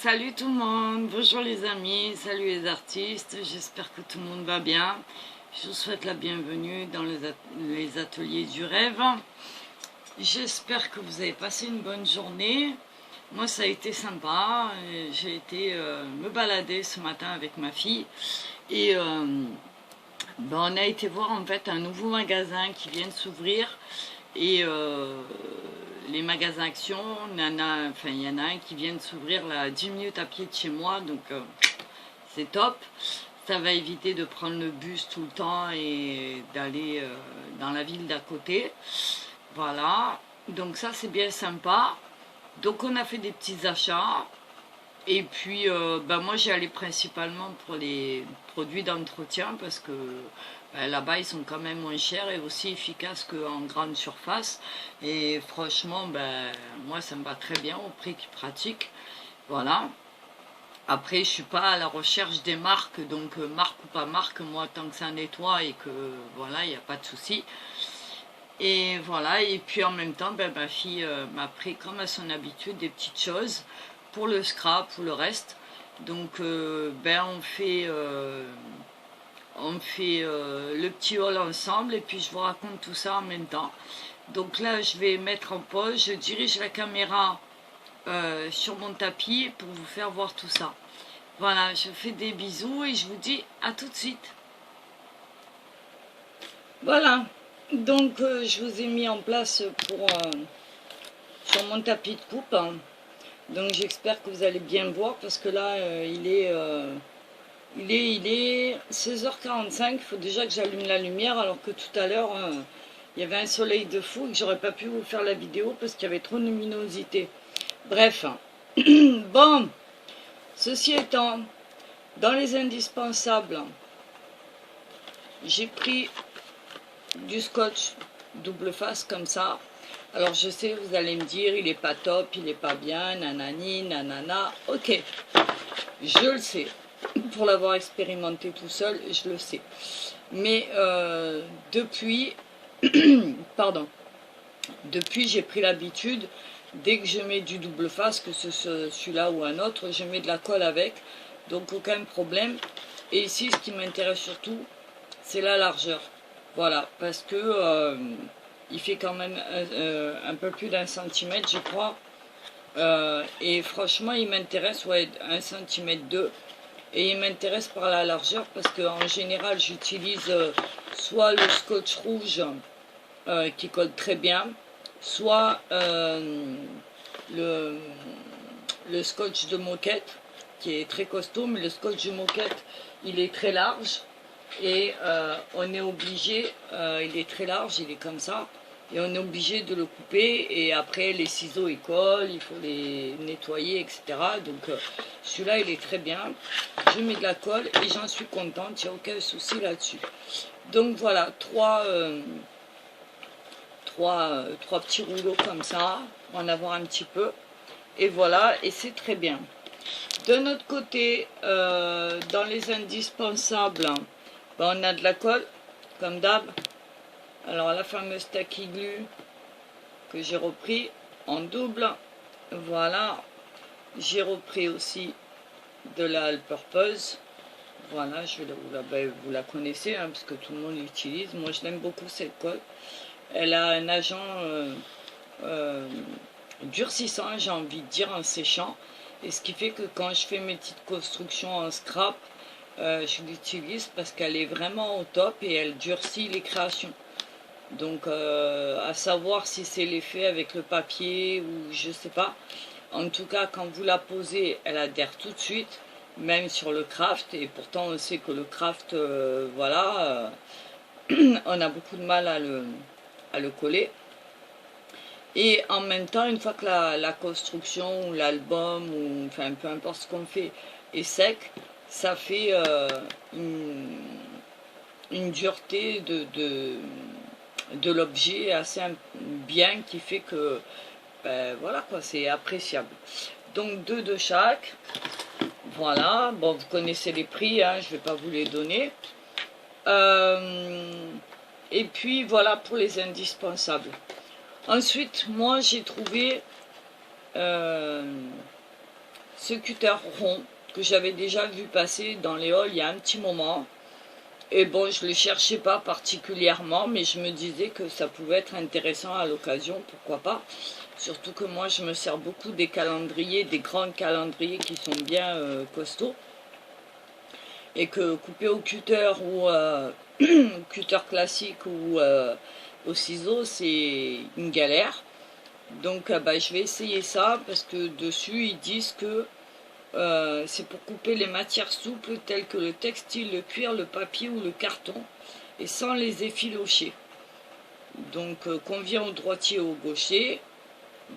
Salut tout le monde, bonjour les amis, salut les artistes, j'espère que tout le monde va bien. Je vous souhaite la bienvenue dans les ateliers du rêve. J'espère que vous avez passé une bonne journée. Moi ça a été sympa, j'ai été me balader ce matin avec ma fille et on a été voir en fait un nouveau magasin qui vient de s'ouvrir. Et les magasins Action, il y en a un qui vient de s'ouvrir là, 10 minutes à pied de chez moi, donc c'est top. Ça va éviter de prendre le bus tout le temps et d'aller dans la ville d'à côté. Voilà, donc ça c'est bien sympa. Donc on a fait des petits achats. Et puis moi j'y allais principalement pour les produits d'entretien parce que là-bas ils sont quand même moins chers et aussi efficaces qu'en grande surface. Et franchement moi ça me va très bien au prix qui pratique. Voilà. Après je suis pas à la recherche des marques, donc marque ou pas marque, moi tant que ça nettoie et que voilà, il n'y a pas de souci. Et voilà, et puis en même temps ma fille m'a pris comme à son habitude des petites choses pour le scrap, pour le reste. Donc on fait le petit haul ensemble et puis je vous raconte tout ça en même temps. Donc là je vais mettre en pause, je dirige la caméra sur mon tapis pour vous faire voir tout ça. Voilà, je fais des bisous et je vous dis à tout de suite. Voilà, donc je vous ai mis en place sur mon tapis de coupe. Donc j'espère que vous allez bien me voir parce que là il est 16h45, il faut déjà que j'allume la lumière alors que tout à l'heure il y avait un soleil de fou et que j'aurais pas pu vous faire la vidéo parce qu'il y avait trop de luminosité. Bref, bon, ceci étant, dans les indispensables, j'ai pris du scotch double face comme ça. Alors je sais, vous allez me dire, il est pas top, il est pas bien, nanani, nanana. Ok, je le sais. Pour l'avoir expérimenté tout seul, je le sais. Mais depuis, depuis j'ai pris l'habitude, dès que je mets du double face, que ce soit celui-là ou un autre, je mets de la colle avec. Donc aucun problème. Et ici, ce qui m'intéresse surtout, c'est la largeur. Voilà, parce que il fait quand même un peu plus d'1 centimètre, je crois. Et franchement, il m'intéresse, ouais, 1 centimètre 2. Et il m'intéresse par la largeur parce qu'en général, j'utilise soit le scotch rouge qui colle très bien, soit le scotch de moquette qui est très costaud, mais le scotch de moquette, il est très large. Et on est obligé, il est très large, il est comme ça, et on est obligé de le couper, et après les ciseaux ils collent, il faut les nettoyer, etc. Donc celui-là il est très bien, je mets de la colle et j'en suis contente, il n'y a aucun souci là-dessus. Donc voilà, trois petits rouleaux comme ça, pour en avoir un petit peu, et voilà, et c'est très bien. De notre côté, dans les indispensables, on a de la colle, comme d'hab. Alors la fameuse tacky glue que j'ai repris en double. Voilà. J'ai repris aussi de la all purpose. Voilà, vous la connaissez, hein, parce que tout le monde l'utilise. Moi, je l'aime beaucoup cette colle. Elle a un agent durcissant, j'ai envie de dire, en séchant. Et ce qui fait que quand je fais mes petites constructions en scrap, je l'utilise parce qu'elle est vraiment au top et elle durcit les créations. Donc à savoir si c'est l'effet avec le papier ou je sais pas. En tout cas, quand vous la posez, elle adhère tout de suite, même sur le craft. Et pourtant on sait que le craft, voilà, on a beaucoup de mal à le coller. Et en même temps, une fois que la construction ou l'album ou enfin peu importe ce qu'on fait est sec, ça fait une dureté de l'objet assez bien qui fait que voilà quoi, c'est appréciable. Donc 2 de chaque. Voilà, bon vous connaissez les prix, hein, je ne vais pas vous les donner. Et puis voilà pour les indispensables. Ensuite, moi j'ai trouvé ce cutter rond que j'avais déjà vu passer dans les hauls il y a un petit moment. Et bon, je ne le cherchais pas particulièrement, mais je me disais que ça pouvait être intéressant à l'occasion, pourquoi pas. Surtout que moi, je me sers beaucoup des calendriers, des grands calendriers qui sont bien costauds. Et que couper au cutter ou cutter classique ou au ciseau, c'est une galère. Donc bah, je vais essayer ça parce que dessus, ils disent que c'est pour couper les matières souples telles que le textile, le cuir, le papier ou le carton et sans les effilocher. Donc convient au droitier ou au gaucher.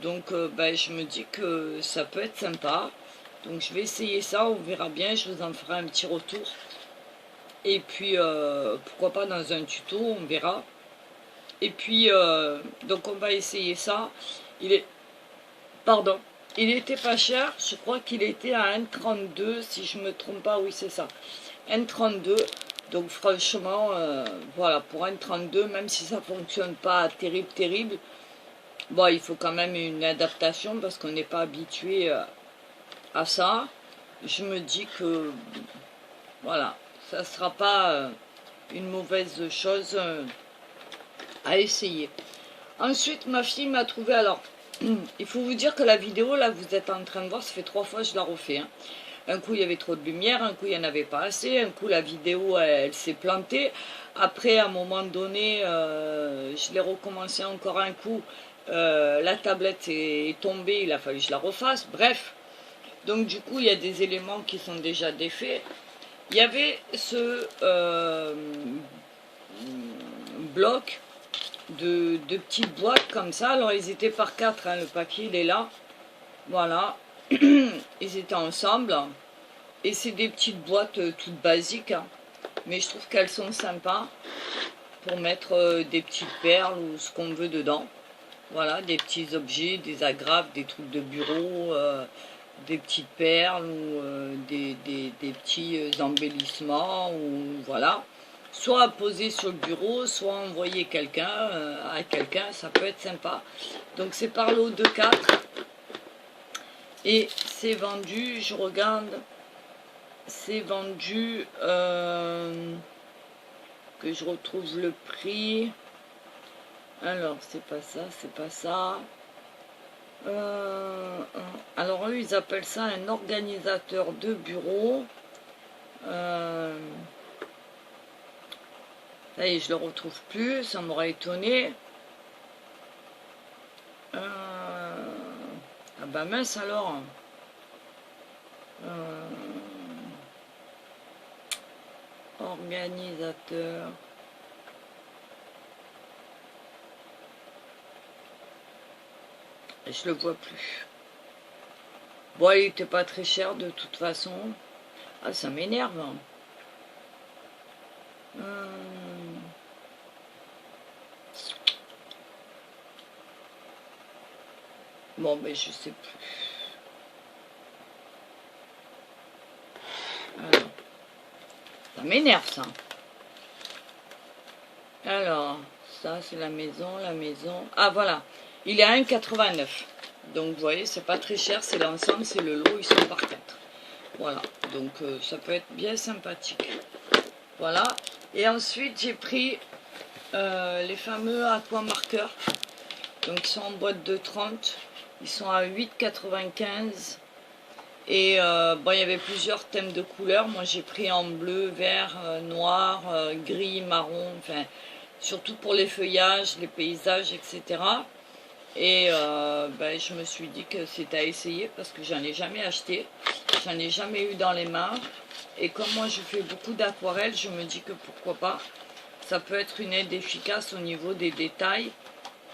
Donc bah, je me dis que ça peut être sympa. Donc je vais essayer ça, on verra bien, je vous en ferai un petit retour. Et puis pourquoi pas dans un tuto, on verra. Et puis donc on va essayer ça. Pardon. Il était pas cher, je crois qu'il était à 1,32 si je me trompe pas, oui c'est ça. 1,32, donc franchement, voilà, pour 1,32, même si ça fonctionne pas terrible, bon, il faut quand même une adaptation parce qu'on n'est pas habitué à ça. Je me dis que, voilà, ça sera pas une mauvaise chose à essayer. Ensuite, ma fille m'a trouvé, alors, il faut vous dire que la vidéo, là, vous êtes en train de voir, ça fait 3 fois que je la refais. Hein. Un coup, il y avait trop de lumière, un coup, il n'y en avait pas assez, un coup, la vidéo, elle s'est plantée. Après, à un moment donné, je l'ai recommencé encore un coup. La tablette est tombée, il a fallu que je la refasse. Bref, donc du coup, il y a des éléments qui sont déjà défaits. Il y avait ce bloc de petites boîtes comme ça. Alors ils étaient par 4, hein, le papier il est là. Voilà. Ils étaient ensemble. Et c'est des petites boîtes toutes basiques. Hein. Mais je trouve qu'elles sont sympas pour mettre des petites perles ou ce qu'on veut dedans. Voilà, des petits objets, des agrafes, des trucs de bureau, des petites perles ou des petits embellissements. Ou voilà. Soit à poser sur le bureau, soit envoyer quelqu'un à quelqu'un, ça peut être sympa. Donc c'est par lot de 4. Et c'est vendu, je regarde, c'est vendu, que je retrouve le prix. Alors c'est pas ça, c'est pas ça. Alors eux ils appellent ça un organisateur de bureau. Ça y est, je le retrouve plus, ça m'aurait étonné. Ah bah mince alors. Organisateur. Je le vois plus. Bon, il était pas très cher de toute façon. Ah, ça m'énerve. Bon, ben je sais plus. Alors, ça m'énerve ça. Alors, ça c'est la maison, la maison. Ah voilà, il est à 1,89. Donc vous voyez, c'est pas très cher, c'est l'ensemble, c'est le lot, ils sont par 4. Voilà, donc ça peut être bien sympathique. Voilà, et ensuite j'ai pris les fameux aquamarqueurs. Donc ils sont en boîte de 30. Ils sont à 8,95. Et bon, il y avait plusieurs thèmes de couleurs. Moi j'ai pris en bleu, vert, noir, gris, marron. Enfin, surtout pour les feuillages, les paysages, etc. Et ben, je me suis dit que c'était à essayer parce que j'en ai jamais acheté. J'en ai jamais eu dans les mains. Et comme moi je fais beaucoup d'aquarelle, je me dis que pourquoi pas. Ça peut être une aide efficace au niveau des détails.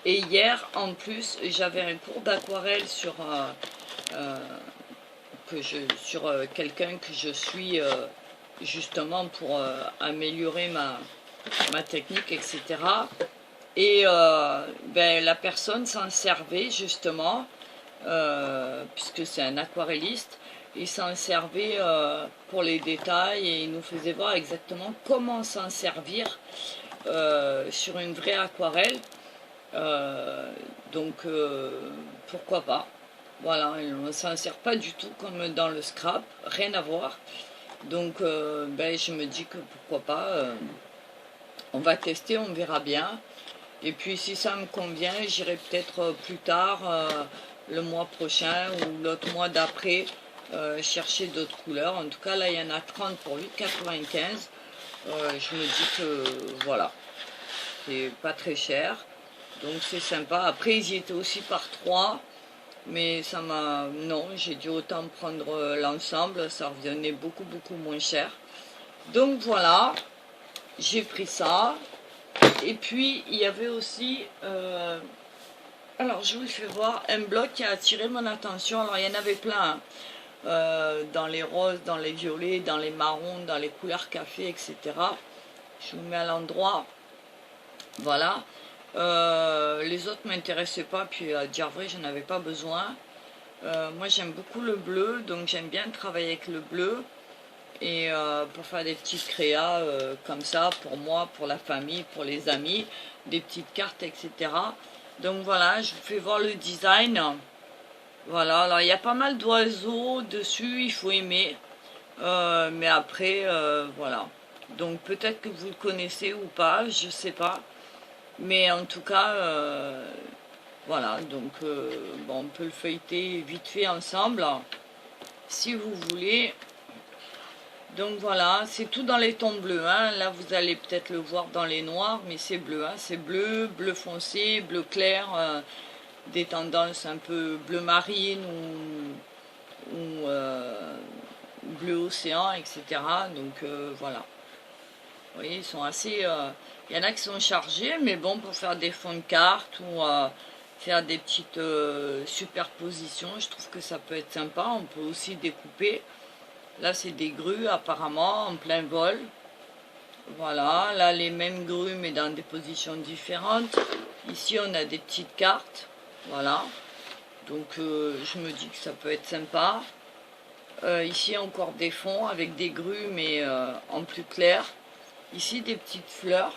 Et hier, en plus, j'avais un cours d'aquarelle sur, quelqu'un que je suis justement pour améliorer ma technique, etc. Et ben, la personne s'en servait justement, puisque c'est un aquarelliste, il s'en servait pour les détails et il nous faisait voir exactement comment s'en servir sur une vraie aquarelle. Donc pourquoi pas, Voilà, on ne s'en sert pas du tout comme dans le scrap, rien à voir. Donc ben, je me dis que pourquoi pas, on va tester, on verra bien. Et puis si ça me convient, j'irai peut-être plus tard, le mois prochain ou l'autre mois d'après, chercher d'autres couleurs. En tout cas là il y en a 30 pour 8,95. Je me dis que voilà, c'est pas très cher. Donc c'est sympa. Après ils y étaient aussi par 3. Mais ça m'a... Non, j'ai dû autant prendre l'ensemble. Ça revenait beaucoup moins cher. Donc voilà, j'ai pris ça. Et puis il y avait aussi... alors je vous fais voir un bloc qui a attiré mon attention. Alors il y en avait plein. Dans les roses, dans les violets, dans les marrons, dans les couleurs café, etc. Je vous mets à l'endroit. Voilà. Les autres m'intéressaient pas, puis à dire vrai, j'en avais pas besoin. Moi j'aime beaucoup le bleu, donc j'aime bien travailler avec le bleu. Et pour faire des petites créas comme ça, pour moi, pour la famille, pour les amis, des petites cartes, etc. Donc voilà, je vous fais voir le design. Voilà, alors il y a pas mal d'oiseaux dessus, il faut aimer. Mais après, voilà. Donc peut-être que vous le connaissez ou pas, je sais pas. Mais en tout cas, voilà, donc bon, on peut le feuilleter vite fait ensemble, si vous voulez. Donc voilà, c'est tout dans les tons bleus, hein. Là vous allez peut-être le voir dans les noirs, mais c'est bleu, hein. C'est bleu, bleu foncé, bleu clair, des tendances un peu bleu marine ou bleu océan, etc. Donc voilà. Vous voyez, ils sont assez... il y en a qui sont chargés, mais bon, pour faire des fonds de cartes ou faire des petites superpositions, je trouve que ça peut être sympa. On peut aussi découper. Là, c'est des grues, apparemment, en plein vol. Voilà, là, les mêmes grues, mais dans des positions différentes. Ici, on a des petites cartes. Voilà. Donc, je me dis que ça peut être sympa. Ici, encore des fonds avec des grues, mais en plus clair. Ici, des petites fleurs.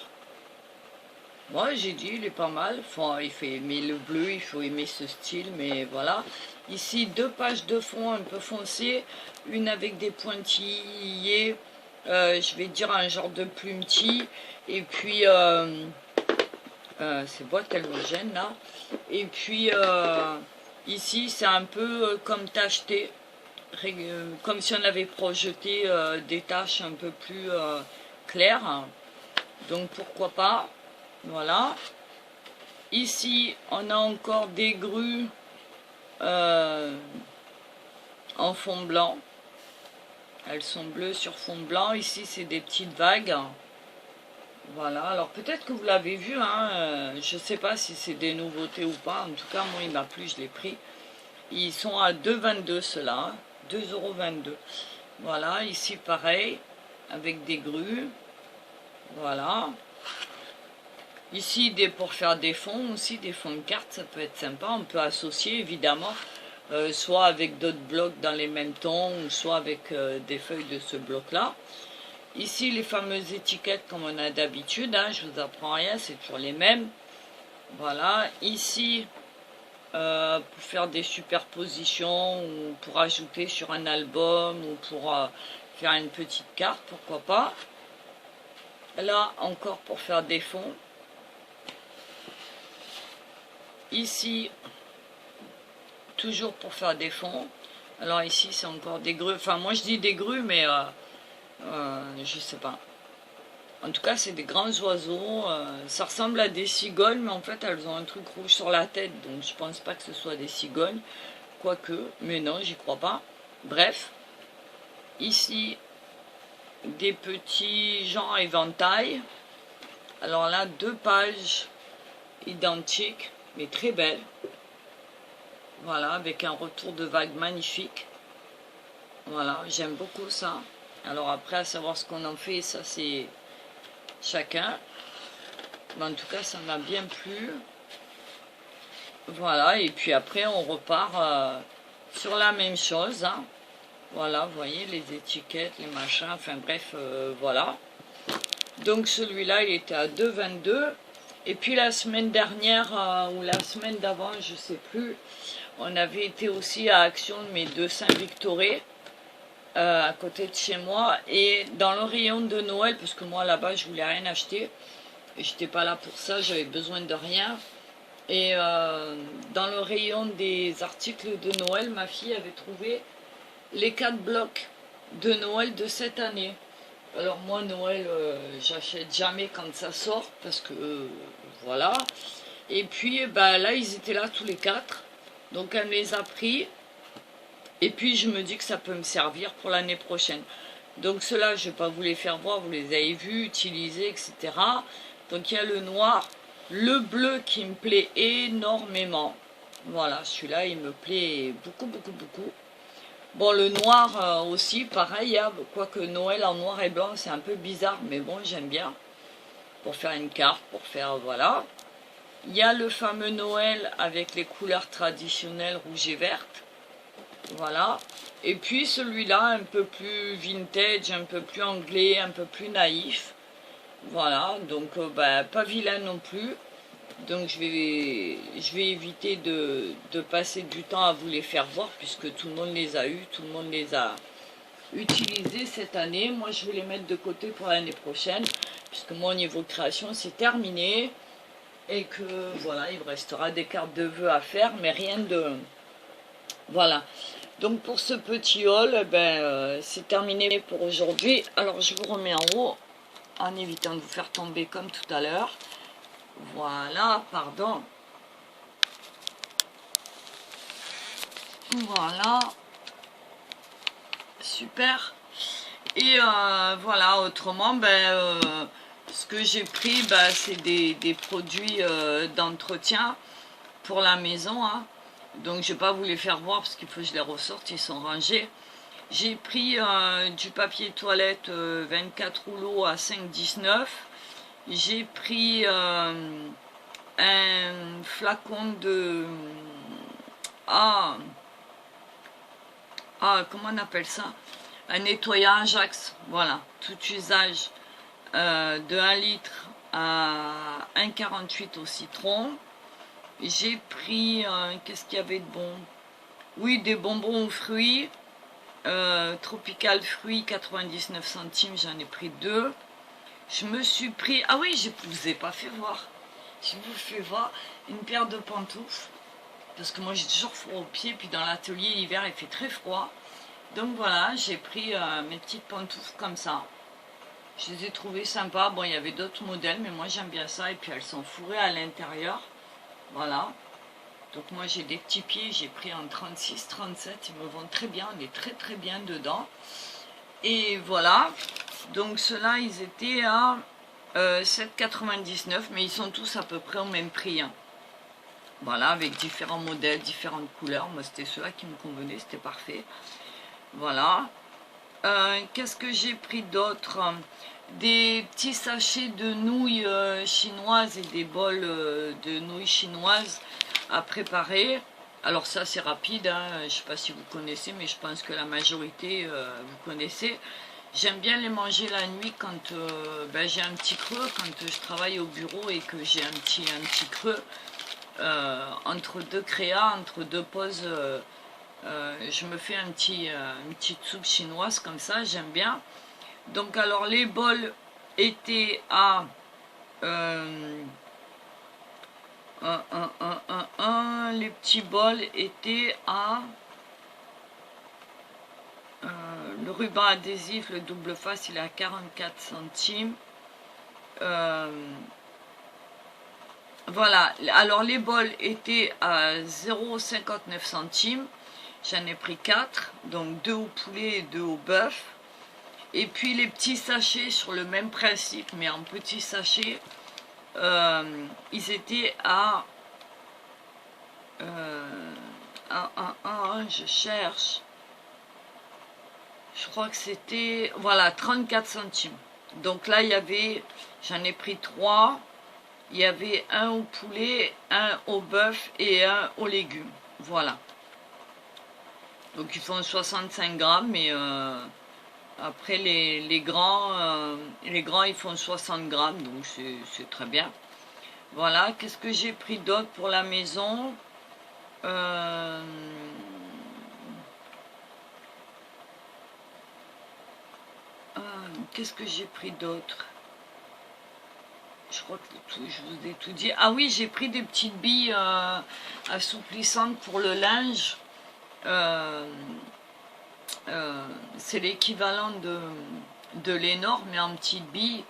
Moi, j'ai dit, il est pas mal. Enfin, il faut aimer le bleu, il faut aimer ce style, mais voilà. Ici, 2 pages de fond un peu foncées, une avec des pointillés, je vais dire un genre de plumetis, et puis, c'est boîte halogène là. Et puis, ici, c'est un peu comme tacheté, comme si on avait projeté des taches un peu plus claires. Donc, pourquoi pas. Voilà. Ici, on a encore des grues en fond blanc. Elles sont bleues sur fond blanc. Ici, c'est des petites vagues. Voilà. Alors, peut-être que vous l'avez vu. Hein, je ne sais pas si c'est des nouveautés ou pas. En tout cas, moi, il m'a plu. Je l'ai pris. Ils sont à 2,22 ceux-là. 2,22 €. Voilà. Ici, pareil. Avec des grues. Voilà. Ici, pour faire des fonds aussi, des fonds de cartes, ça peut être sympa. On peut associer évidemment, soit avec d'autres blocs dans les mêmes tons, ou soit avec des feuilles de ce bloc-là. Ici, les fameuses étiquettes comme on a d'habitude, hein, je vous apprends rien, c'est toujours les mêmes. Voilà, ici, pour faire des superpositions, ou pour ajouter sur un album, ou pour faire une petite carte, pourquoi pas. Là, encore pour faire des fonds. Ici, toujours pour faire des fonds. Alors ici, c'est encore des grues. Enfin, moi je dis des grues, mais je sais pas. En tout cas, c'est des grands oiseaux. Ça ressemble à des cigognes, mais en fait, elles ont un truc rouge sur la tête. Donc, je pense pas que ce soit des cigognes. Quoique, mais non, j'y crois pas. Bref. Ici, des petits gens éventails. Alors là, 2 pages identiques, mais très belles. Voilà, avec un retour de vague magnifique. Voilà, j'aime beaucoup ça. Alors après, à savoir ce qu'on en fait, ça c'est chacun. Mais en tout cas, ça m'a bien plu. Voilà, et puis après, on repart sur la même chose. Hein. Voilà, vous voyez, les étiquettes, les machins, enfin bref, voilà. Donc celui-là, il était à 2,22 €. Et puis la semaine dernière, ou la semaine d'avant, je sais plus, On avait été aussi à Action, mais de Saint-Victoré, à côté de chez moi. Et dans le rayon de Noël, parce que moi là-bas, je voulais rien acheter. J'étais pas là pour ça, j'avais besoin de rien. Et dans le rayon des articles de Noël, ma fille avait trouvé les 4 blocs de Noël de cette année. Alors moi, Noël, j'achète jamais quand ça sort, parce que voilà. Et puis bah, là, ils étaient là tous les 4. Donc elle me les a pris. Et puis je me dis que ça peut me servir pour l'année prochaine. Donc ceux-là, je ne vais pas vous les faire voir, vous les avez vus, utilisés, etc. Donc il y a le noir, le bleu qui me plaît énormément. Voilà, celui-là, il me plaît beaucoup, beaucoup, beaucoup. Bon, le noir aussi, pareil, hein, quoique Noël en noir et blanc, c'est un peu bizarre, mais bon, j'aime bien. Pour faire une carte, pour faire, voilà. Il y a le fameux Noël avec les couleurs traditionnelles rouge et verte. Voilà. Et puis celui-là, un peu plus vintage, un peu plus anglais, un peu plus naïf. Voilà, donc bah, pas vilain non plus. Donc je vais éviter de passer du temps à vous les faire voir, puisque tout le monde les a eus, tout le monde les a utilisés cette année. Moi je vais les mettre de côté pour l'année prochaine, puisque moi au niveau création c'est terminé. Et que voilà, il me restera des cartes de vœux à faire, mais rien de... Voilà. Donc pour ce petit haul, c'est terminé pour aujourd'hui. Alors je vous remets en haut, en évitant de vous faire tomber comme tout à l'heure. Voilà, pardon. Voilà. Super. Et voilà, autrement, ce que j'ai pris, c'est des produits d'entretien pour la maison. Hein. Donc je ne vais pas vous les faire voir parce qu'il faut que je les ressorte, ils sont rangés. J'ai pris du papier toilette 24 rouleaux à 5,19. J'ai pris un flacon de... comment on appelle ça? Un nettoyant Ajax, voilà, tout usage de 1 litre à 1,48 au citron. J'ai pris, qu'est-ce qu'il y avait de bon? Oui, des bonbons aux fruits, Tropical Fruits, 99 centimes, j'en ai pris 2. Je me suis pris, ah oui, je ne vous ai pas fait voir. Je vous fais voir une paire de pantoufles. Parce que moi j'ai toujours froid aux pieds, puis dans l'atelier l'hiver il fait très froid. Donc voilà, j'ai pris mes petites pantoufles comme ça. Je les ai trouvées sympas. Bon, il y avait d'autres modèles, mais moi j'aime bien ça. Et puis elles sont fourrées à l'intérieur. Voilà. Donc moi j'ai des petits pieds, j'ai pris en 36, 37. Ils me vont très bien, on est très très bien dedans. Et voilà. Donc ceux-là, ils étaient à 7,99, mais ils sont tous à peu près au même prix. Hein. Voilà, avec différents modèles, différentes couleurs. Moi, c'était ceux-là qui me convenaient, c'était parfait. Voilà. Qu'est-ce que j'ai pris d'autre? Des petits sachets de nouilles chinoises et des bols de nouilles chinoises à préparer. Alors ça, c'est rapide, hein. Je ne sais pas si vous connaissez, mais je pense que la majorité, vous connaissez. J'aime bien les manger la nuit quand j'ai un petit creux, quand je travaille au bureau et que j'ai un petit creux. Entre deux créas, entre deux pauses, je me fais une petite soupe chinoise comme ça, j'aime bien. Donc alors les bols étaient à les petits bols étaient à le ruban adhésif, le double face, il est à 44 centimes. Voilà, alors les bols étaient à 0,59 centimes. J'en ai pris 4, donc 2 au poulet et 2 au bœuf. Et puis les petits sachets sur le même principe, mais en petits sachets, ils étaient à... je cherche. Je crois que c'était... Voilà, 34 centimes. Donc là, il y avait... J'en ai pris 3. Il y avait un au poulet, un au bœuf et un aux légumes. Voilà. Donc ils font 65 grammes, mais après les grands ils font 60 grammes, donc c'est très bien. Voilà, qu'est-ce que j'ai pris d'autre pour la maison? Euh, Qu'est-ce que j'ai pris d'autre? Je crois que je vous ai tout dit. Ah oui, j'ai pris des petites billes assouplissantes pour le linge. Euh, c'est l'équivalent de Lénore, mais en petites billes.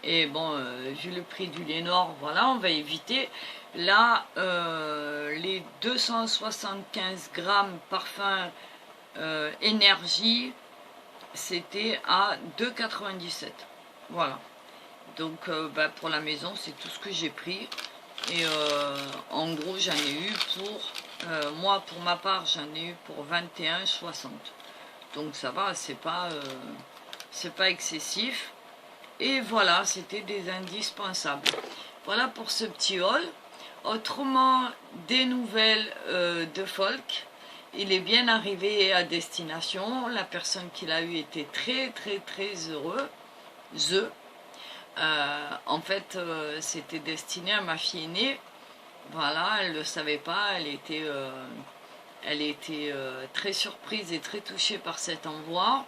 Et bon, vu le prix du Lénore, voilà, on va éviter. Là, les 275 grammes parfum énergie, c'était à 2,97. Voilà. Donc bah, pour la maison, c'est tout ce que j'ai pris. Et en gros, j'en ai eu pour... moi, pour ma part, j'en ai eu pour 21,60. Donc ça va, c'est pas excessif. Et voilà, c'était des indispensables. Voilà pour ce petit haul. Autrement, des nouvelles de Folk. Il est bien arrivé à destination. La personne qui l'a eu était très très très heureux. En fait, c'était destiné à ma fille aînée. Voilà, elle ne le savait pas. Elle était très surprise et très touchée par cet envoi.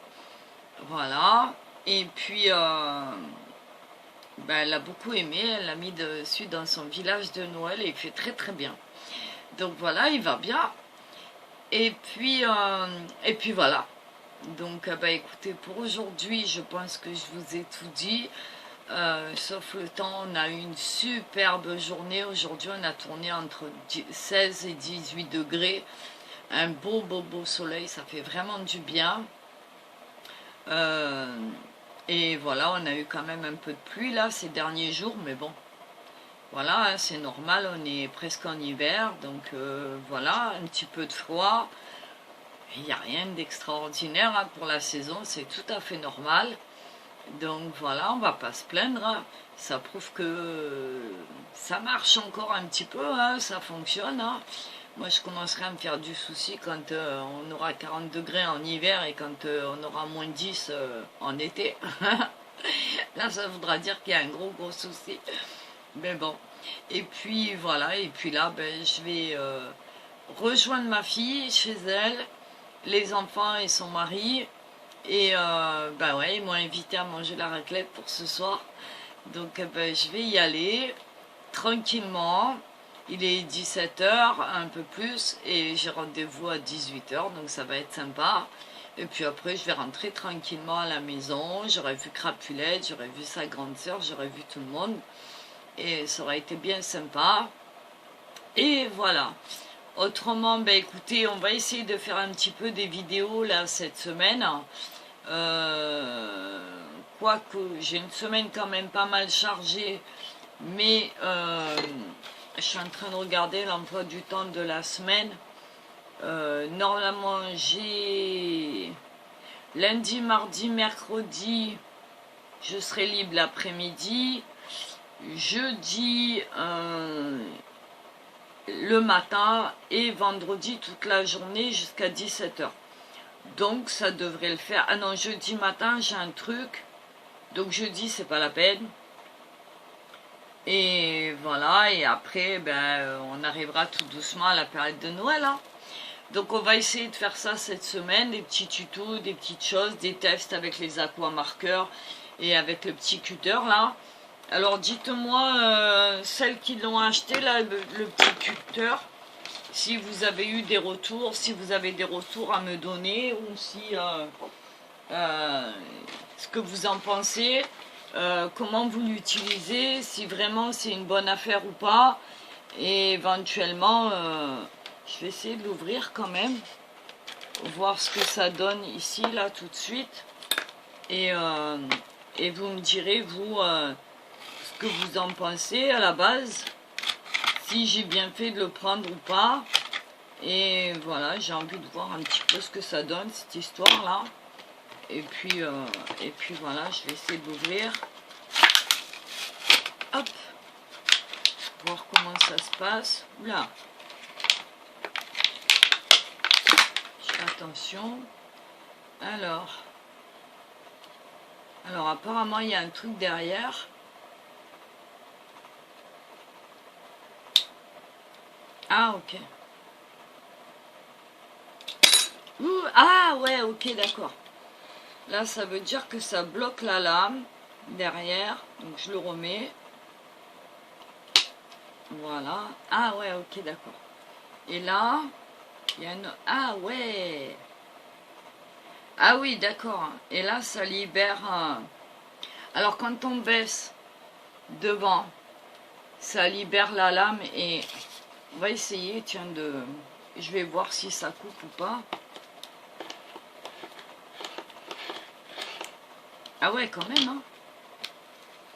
Voilà. Et puis, ben, elle a beaucoup aimé. Elle l'a mis dessus dans son village de Noël et il fait très très bien. Donc voilà, il va bien. Et puis voilà. Donc, bah, écoutez, pour aujourd'hui, je pense que je vous ai tout dit. Sauf le temps, on a eu une superbe journée. Aujourd'hui, on a tourné entre 16 et 18 degrés. Un beau soleil, ça fait vraiment du bien. Et voilà, on a eu quand même un peu de pluie là ces derniers jours, mais bon, voilà, hein, c'est normal, on est presque en hiver, donc voilà, un petit peu de froid. Il n'y a rien d'extraordinaire hein, pour la saison, c'est tout à fait normal. Donc voilà, on va pas se plaindre. Hein. Ça prouve que ça marche encore un petit peu, hein, ça fonctionne. Hein. Moi, je commencerai à me faire du souci quand on aura 40 degrés en hiver et quand on aura moins 10 en été. Là, ça voudra dire qu'il y a un gros souci. Mais bon. Et puis voilà, et puis là, ben, je vais rejoindre ma fille chez elle, les enfants et son mari. Et bah ouais, ils m'ont invité à manger la raclette pour ce soir. Donc bah, je vais y aller tranquillement. Il est 17 h, un peu plus, et j'ai rendez-vous à 18 h, donc ça va être sympa. Et puis après, je vais rentrer tranquillement à la maison. J'aurais vu Crapulette, j'aurais vu sa grande sœur, j'aurais vu tout le monde. Et ça aurait été bien sympa. Et voilà. Autrement, ben écoutez, on va essayer de faire un petit peu des vidéos là cette semaine. Quoique j'ai une semaine quand même pas mal chargée, mais je suis en train de regarder l'emploi du temps de la semaine. Normalement j'ai lundi, mardi, mercredi, je serai libre l'après-midi. Jeudi le matin et vendredi toute la journée jusqu'à 17 h. Donc ça devrait le faire. Ah non, jeudi matin j'ai un truc. Donc jeudi c'est pas la peine. Et voilà, et après ben, on arrivera tout doucement à la période de Noël. Hein. Donc on va essayer de faire ça cette semaine, des petits tutos, des petites choses, des tests avec les aquamarqueurs et avec le petit cutter là. Alors dites-moi, celles qui l'ont acheté là, le petit cutter, si vous avez eu des retours, si vous avez des retours à me donner, ou si ce que vous en pensez, comment vous l'utilisez, si vraiment c'est une bonne affaire ou pas, et éventuellement, je vais essayer de l'ouvrir quand même, voir ce que ça donne ici, là, tout de suite, et vous me direz, vous, ce que vous en pensez à la base, si j'ai bien fait de le prendre ou pas. Et voilà, j'ai envie de voir un petit peu ce que ça donne cette histoire là. Et puis voilà, je vais essayer de l'ouvrir. Hop, voir comment ça se passe. Oula, je fais attention. Alors apparemment il y a un truc derrière. Ah ok. Ah ouais, ok, d'accord. Là, ça veut dire que ça bloque la lame derrière. Donc, je le remets. Voilà. Ah ouais, ok, d'accord. Et là, il y a une... Ah ouais. Ah oui, d'accord. Et là, ça libère... Alors, quand on baisse devant, ça libère la lame et... On va essayer, tiens, de... Je vais voir si ça coupe ou pas. Ah ouais, quand même, hein.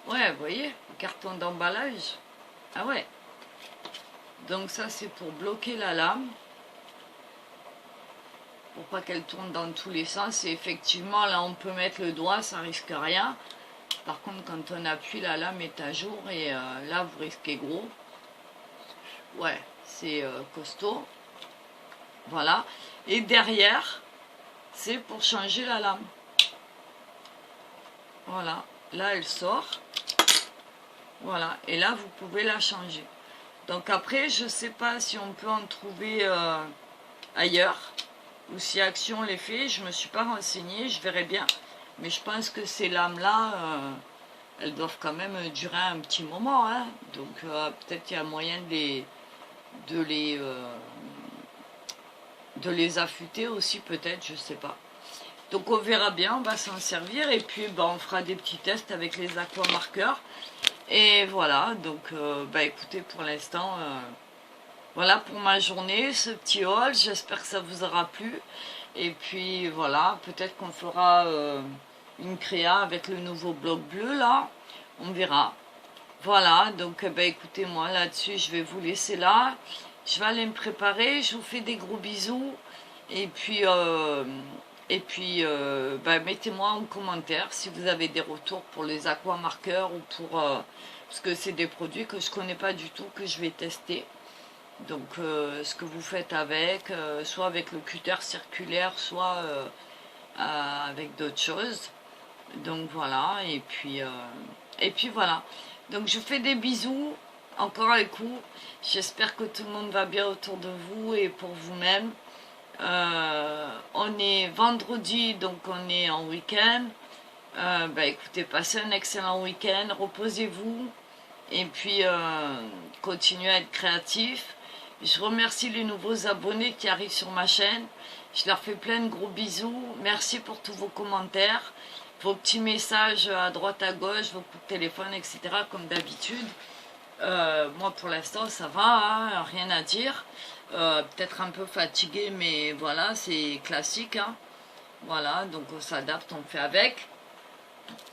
Ouais, vous voyez, carton d'emballage. Ah ouais. Donc ça, c'est pour bloquer la lame. Pour pas qu'elle tourne dans tous les sens. Et effectivement, là, on peut mettre le doigt, ça risque rien. Par contre, quand on appuie, la lame est à jour. Et là, vous risquez gros. Ouais, c'est costaud. Voilà. Et derrière, c'est pour changer la lame. Voilà. Là, elle sort. Voilà. Et là, vous pouvez la changer. Donc après, je sais pas si on peut en trouver ailleurs. Ou si Action les fait. Je me suis pas renseignée. Je verrai bien. Mais je pense que ces lames-là, elles doivent quand même durer un petit moment. Hein. Donc peut-être il y a moyen de les affûter aussi, peut-être. Je sais pas. Donc on verra bien. On va s'en servir. Et puis on fera des petits tests avec les aquamarqueurs. Et voilà, donc écoutez, pour l'instant, voilà pour ma journée, ce petit haul, j'espère que ça vous aura plu. Et puis voilà, peut-être qu'on fera une créa avec le nouveau bloc bleu là, on verra. Voilà, donc écoutez, moi là-dessus, je vais vous laisser là. Je vais aller me préparer, je vous fais des gros bisous. Et puis, mettez-moi en commentaire si vous avez des retours pour les aquamarqueurs ou pour... parce que c'est des produits que je connais pas du tout, que je vais tester. Donc, ce que vous faites avec, soit avec le cutter circulaire, soit avec d'autres choses. Donc, voilà. Et puis voilà. Donc, je fais des bisous. Encore un coup. J'espère que tout le monde va bien autour de vous et pour vous-même. On est vendredi, donc on est en week-end. Écoutez, passez un excellent week-end, reposez-vous et puis continuez à être créatif. Je remercie les nouveaux abonnés qui arrivent sur ma chaîne. Je leur fais plein de gros bisous. Merci pour tous vos commentaires, vos petits messages à droite à gauche, vos coups de téléphone, etc. comme d'habitude. Moi pour l'instant ça va, hein, rien à dire. Peut-être un peu fatigué, mais voilà, c'est classique. Hein. Voilà, donc on s'adapte, on fait avec.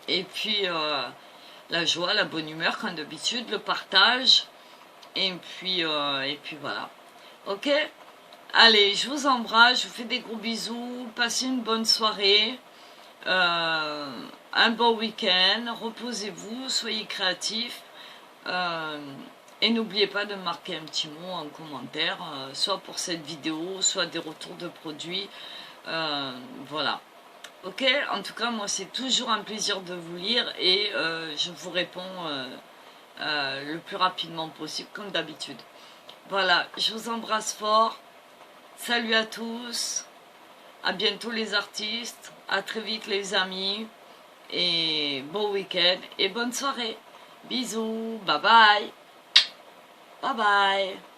Et puis la joie, la bonne humeur, comme d'habitude, le partage. Et puis voilà. Ok? Allez, je vous embrasse, je vous fais des gros bisous. Passez une bonne soirée. Un bon week-end. Reposez-vous, soyez créatifs. Et n'oubliez pas de marquer un petit mot en commentaire, soit pour cette vidéo, soit des retours de produits. Voilà. Ok, en tout cas, moi, c'est toujours un plaisir de vous lire et je vous réponds le plus rapidement possible, comme d'habitude. Voilà, je vous embrasse fort. Salut à tous. À bientôt les artistes. À très vite les amis. Et bon week-end et bonne soirée. Bisous. Bye bye. Bye bye.